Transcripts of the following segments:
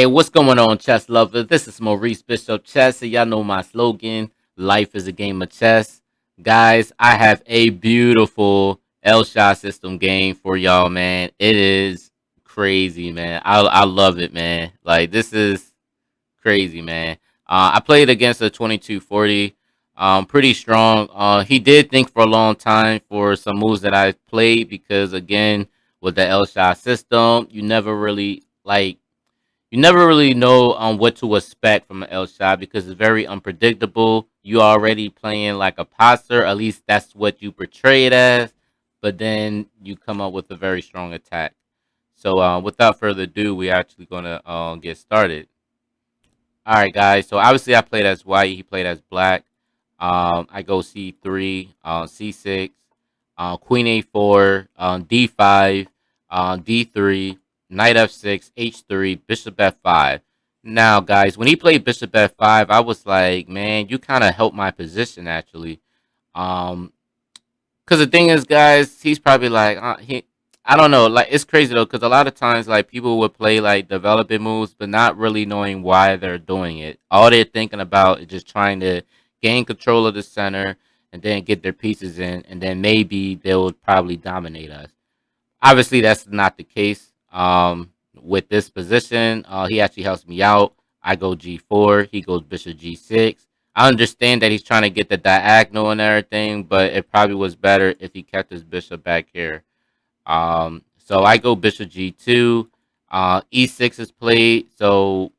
Hey, what's going on, chess lovers? This is Maurice Bishop Chess, and y'all know my slogan, life is a game of chess. Guys, I have a beautiful Elshad system game for y'all, man. It is crazy, man. I love it, man. Like, this is crazy, man. I played against a 2240, pretty strong. He did think for a long time for some moves that I played because, again, with the Elshad system, you never really know what to expect from an Elshad because it's very unpredictable. You already playing like a passer, at least that's what you portray it as, but then you come up with a very strong attack. So without further ado, we're actually gonna get started. All right, guys. So obviously I played as white. He played as black. I go C3, C6, Queen A4, D5, D3, Knight F6, H3, Bishop F5. Now, guys, when he played Bishop F5, I was like, man, you kind of helped my position actually. Um, Cause the thing is, guys, he's probably like, I don't know, like it's crazy though, cause a lot of times like people would play like developing moves, but not really knowing why they're doing it. All they're thinking about is just trying to gain control of the center and then get their pieces in, and then maybe they'll probably dominate us. Obviously, that's not the case. With this position, he actually helps me out. I go G4, he goes Bishop G6. I understand that he's trying to get the diagonal and everything, but it probably was better if he kept his bishop back here. So I go Bishop G2. E6 is played. So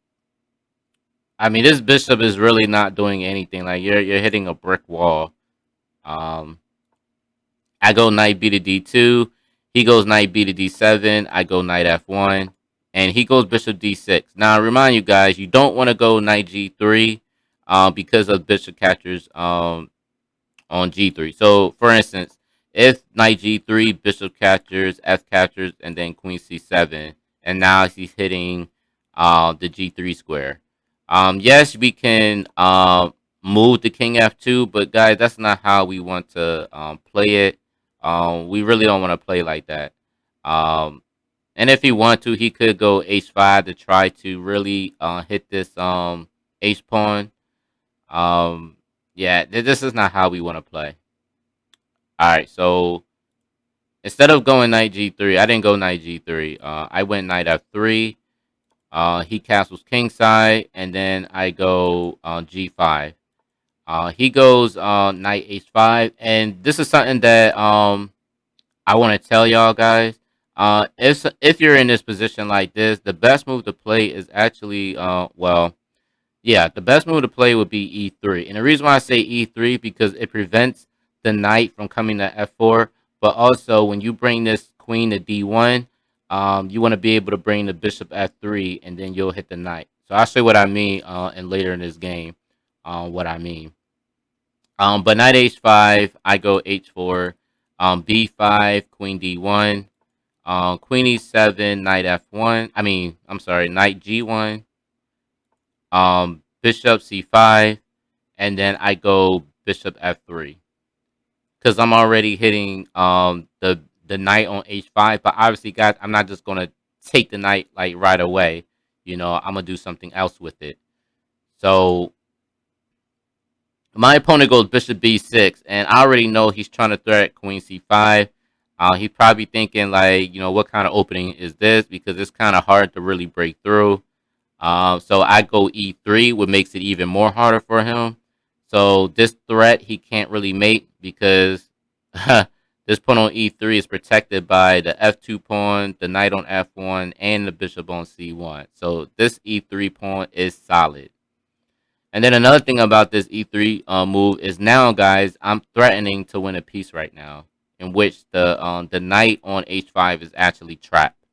I mean, this bishop is really not doing anything. Like you're hitting a brick wall. Um, I go Knight B to D2. He goes Knight B to D7. I go Knight F1. And he goes Bishop D6. Now, I remind you guys, you don't want to go Knight G3 because of Bishop catchers on G3. So, for instance, if Knight G3, Bishop catchers, F catchers, and then Queen C7. And now he's hitting the G3 square. Yes, we can move the King F2, but guys, that's not how we want to play it. We really don't want to play like that. Um, and if he want to, he could go H5 to try to really hit this H pawn. Um, yeah, this is not how we want to play. All right, so instead of going Knight G3, I didn't go Knight G3. I went Knight F3. He castles Kingside, and then I go G5. He goes Knight H5, and this is something that I want to tell y'all guys. If you're in this position like this, the best move to play is actually yeah, the best move to play would be E3. And the reason why I say E3 because it prevents the knight from coming to F4, but also when you bring this queen to D1, you want to be able to bring the bishop F3, and then you'll hit the knight. So I'll show you what I mean and later in this game what I mean. But knight H5, I go H4, B5, queen D1, queen E7, knight F1. I'm sorry, knight G1, bishop C5, and then I go bishop F3 because I'm already hitting the knight on H5. But obviously, guys, I'm not just gonna take the knight like right away. You know, I'm gonna do something else with it. So my opponent goes bishop B6, and I already know he's trying to threat queen C5. He's probably thinking like, you know, what kind of opening is this? Because it's kind of hard to really break through. So I go E3, which makes it even more harder for him. So this threat he can't really make because this pawn on E3 is protected by the F2 pawn, the knight on F1, and the bishop on C1. So this E3 pawn is solid. And then another thing about this E3 move is now, guys, I'm threatening to win a piece right now, in which the knight on H5 is actually trapped.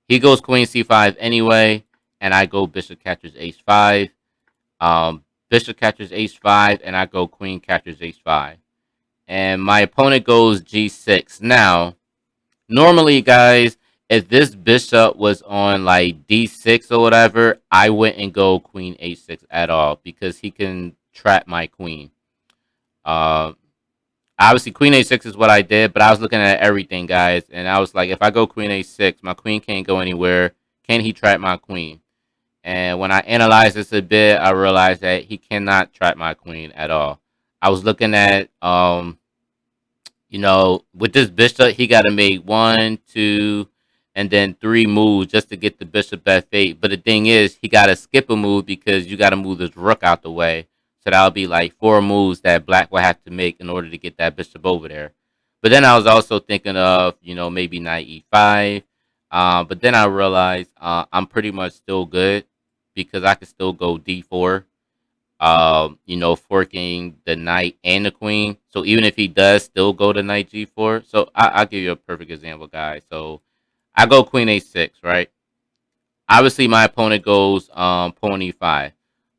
He goes queen C5 anyway, and I go bishop catches H5. Bishop catches H5, and I go queen catches H5. And my opponent goes G6. Now, normally, guys, if this bishop was on like D6 or whatever, I wouldn't go queen H6 at all because he can trap my queen. Uh, Obviously, queen A6 is what I did, but I was looking at everything, guys, and I was like, if I go queen A6, my queen can't go anywhere, can he trap my queen? And when I analyzed this a bit, I realized that he cannot trap my queen at all. I was looking at, with this bishop, he got to make 1, 2, and then 3 moves just to get the bishop F8. But the thing is, he got to skip a move because you got to move this rook out the way. So that'll be like 4 moves that black will have to make in order to get that bishop over there. But then I was also thinking of, maybe knight E5. But then I realized I'm pretty much still good because I can still go D4, forking the knight and the queen. So even if he does still go to knight G4, so I'll give you a perfect example, guys. So I go queen A6, right? Obviously, my opponent goes pawn E5.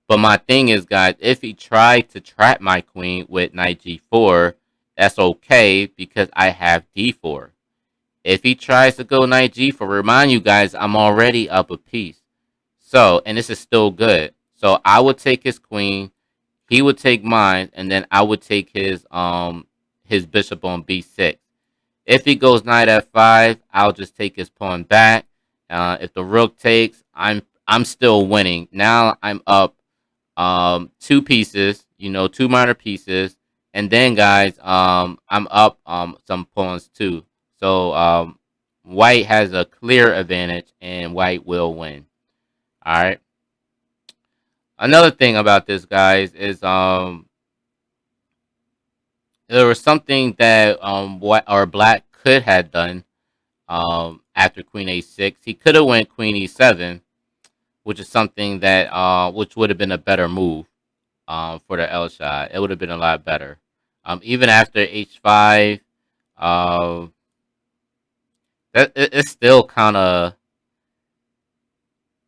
But my thing is, guys, if he tried to trap my queen with knight G4, that's okay because I have D4. If he tries to go knight G4, remind you guys, I'm already up a piece. So, and this is still good. So I would take his queen, he would take mine, and then I would take his bishop on B6. If he goes knight F5, I'll just take his pawn back. If the rook takes, I'm still winning. Now I'm up 2 pieces, 2 minor pieces, and then guys, I'm up some pawns too. So white has a clear advantage, and white will win. All right. Another thing about this, guys, is there was something that what our black could have done after queen a6. He could have went queen e7, which is something that which would have been a better move for the Elshad. It would have been a lot better. Even after h5, it's still kind of,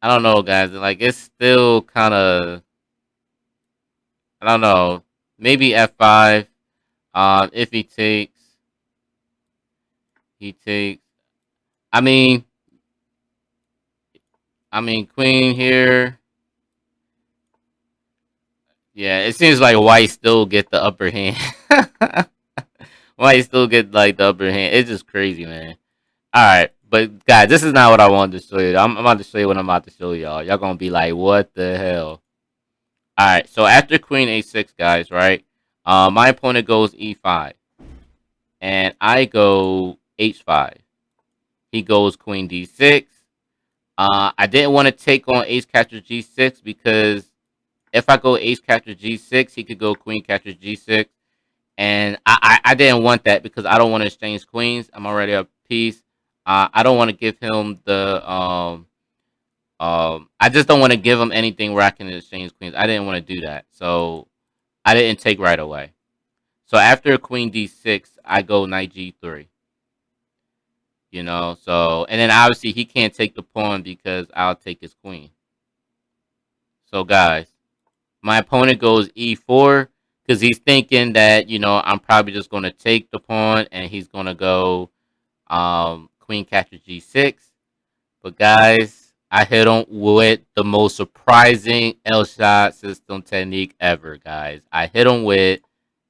I don't know, guys. Like, it's still kind of, I don't know. Maybe f5. If he takes, he takes. I mean, queen here. Yeah, it seems like white still get the upper hand. White still get like the upper hand. It's just crazy, man. All right, but guys, this is not what I wanted to show you. I'm about to show you what I'm about to show y'all. Y'all gonna be like, what the hell? All right, so after queen a6, guys, right? My opponent goes e5, and I go h5. He goes queen d6. I didn't want to take on ace captures g6 because if I go ace captures g6, he could go queen captures g6. And I didn't want that because I don't want to exchange queens. I'm already a piece. I don't want to give him the I just don't want to give him anything where I can exchange queens. I didn't want to do that, so I didn't take right away. So after queen d6, I go knight g3. So and then obviously he can't take the pawn because I'll take his queen. So guys, my opponent goes e4 because he's thinking that I'm probably just going to take the pawn and he's going to go queen captures g6. But guys, I hit him with the most surprising Elshad system technique ever, guys. I hit him with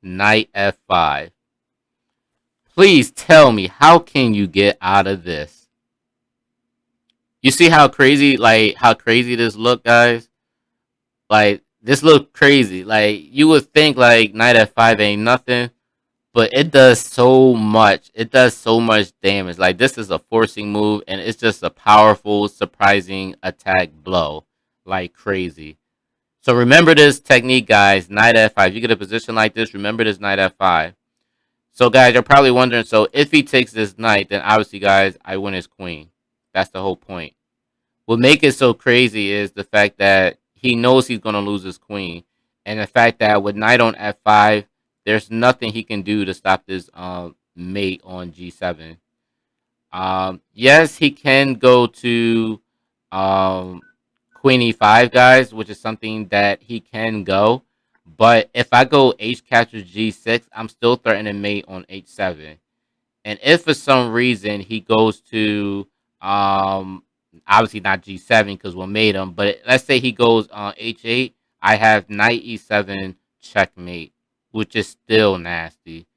knight f5. Please tell me, how can you get out of this? You see how crazy this look, guys? Like, this look crazy. Like, you would think like knight f5 ain't nothing, but it does so much. It does so much damage. Like, this is a forcing move, and it's just a powerful, surprising attack blow. Like crazy. So remember this technique, guys. Knight f5. You get a position like this, remember this knight f5. So, guys, you're probably wondering, so if he takes this knight, then obviously, guys, I win his queen. That's the whole point. What makes it so crazy is the fact that he knows he's going to lose his queen. And the fact that with knight on f5, there's nothing he can do to stop this mate on g7. Yes, he can go to queen e5, guys, which is something that he can go. But if I go h captures g6, I'm still threatening mate on h7. And if for some reason he goes to obviously not g7 because we'll mate him, but let's say he goes on h8, I have knight e7 checkmate, which is still nasty.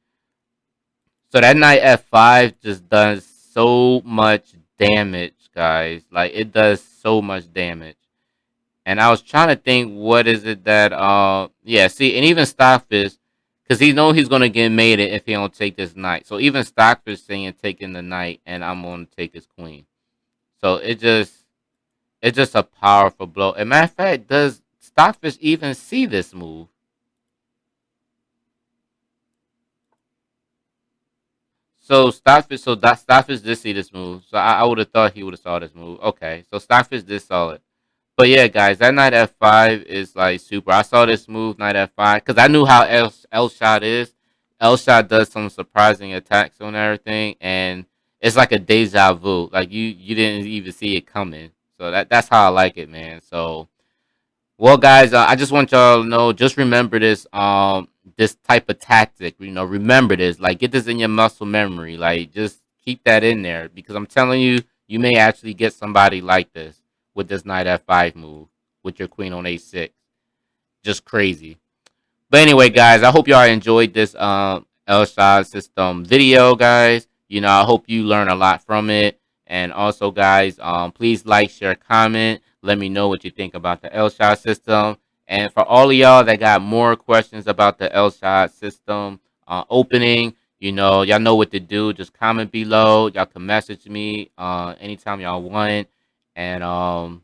So that knight f5 just does so much damage guys. Like it does so much damage. And I was trying to think, what is it that yeah, see, and even Stockfish, because he know he's gonna get mated if he don't take this knight. So even Stockfish saying taking the knight, and I'm gonna take his queen. So it's just a powerful blow. And matter of fact, does Stockfish even see this move? So Stockfish, so that Stockfish did see this move. So I would have thought he would have saw this move. Okay, so Stockfish did saw it. But yeah, guys, that knight f5 is like super. I saw this move knight f5 because I knew how Elshad is. Elshad does some surprising attacks on everything, and it's like a deja vu. Like you didn't even see it coming. So that's how I like it, man. So well, guys, I just want y'all to know. Just remember this. This type of tactic. You know, remember this. Like, get this in your muscle memory. Like, just keep that in there because I'm telling you, you may actually get somebody like this with this knight f5 move with your queen on a6. Just crazy. But anyway, guys, I hope y'all enjoyed this Elshad system video, guys. You know, I hope you learn a lot from it. And also, guys, please like, share, comment. Let me know what you think about the Elshad system. And for all of y'all that got more questions about the Elshad system opening, you know, y'all know what to do. Just comment below. Y'all can message me anytime y'all want. And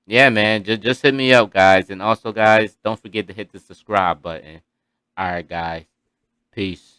yeah, man, just hit me up, guys. And also, guys, don't forget to hit the subscribe button. All right, guys. Peace.